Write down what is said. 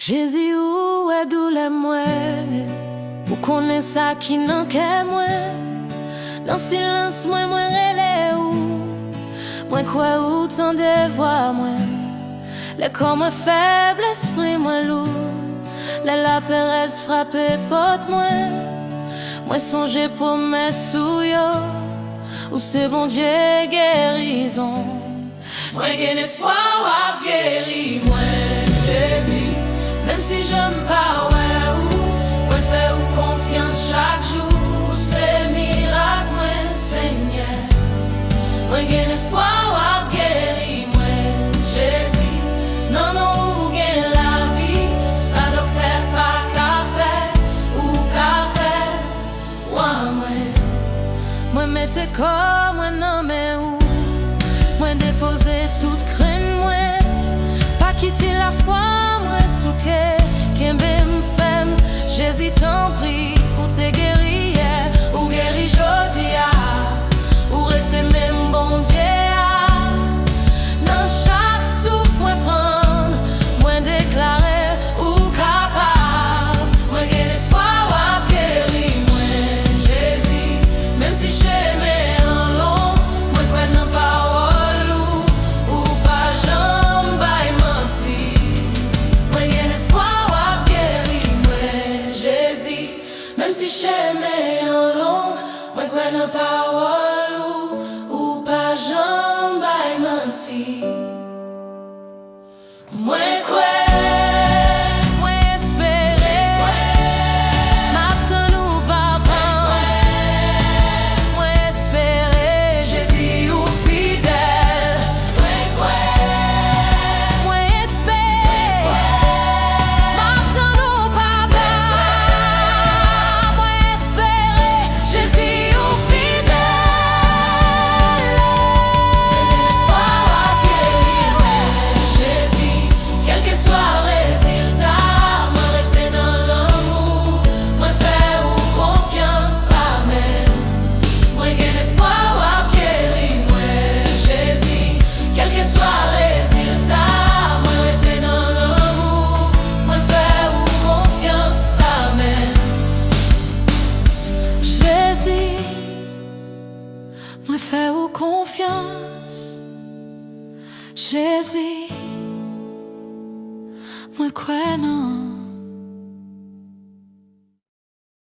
Jésus ou est douleur moi, ou connaît ça qui n'en qu'est moi. Dans silence moi relais ou moi quoi ou tant de voix moi. Le corps moi faible, esprit moi lourd. La péresse frappé porte moi. Moi songer pour mes souillons, ou c'est bon Dieu guérison. Moi gain espoir à guérir moi Jésus. Même si j'aime pas ouais ou moi fais ou confiance chaque jour, ou c'est miracle moi Seigneur. Moi gain espoir à guérir moi Jésus. Non non ou gain la vie, ça docteur pas qu'a fait ou qu'a fait. Moi mettez comme moi non mais où moi déposer toute crainte moi, pas quitter la foi moi souke qu'embe m'fem. Jésus t'en prie ou te guéri ou guéri jodia ou rete même bon Dieu. Dans chaque souffle moi prendre moi déclarer ou capable moi gain espoir à guérir moi Jésus. Même si j'aimais en long moi quoi non parole ou pas jambe bail menti moi gain espoir à guérir moi Jésus. Même si j'aimais en long moi quoi non parole ou pas jambe bail menti moi quoi. Moi fais-vous confiance, Jésus.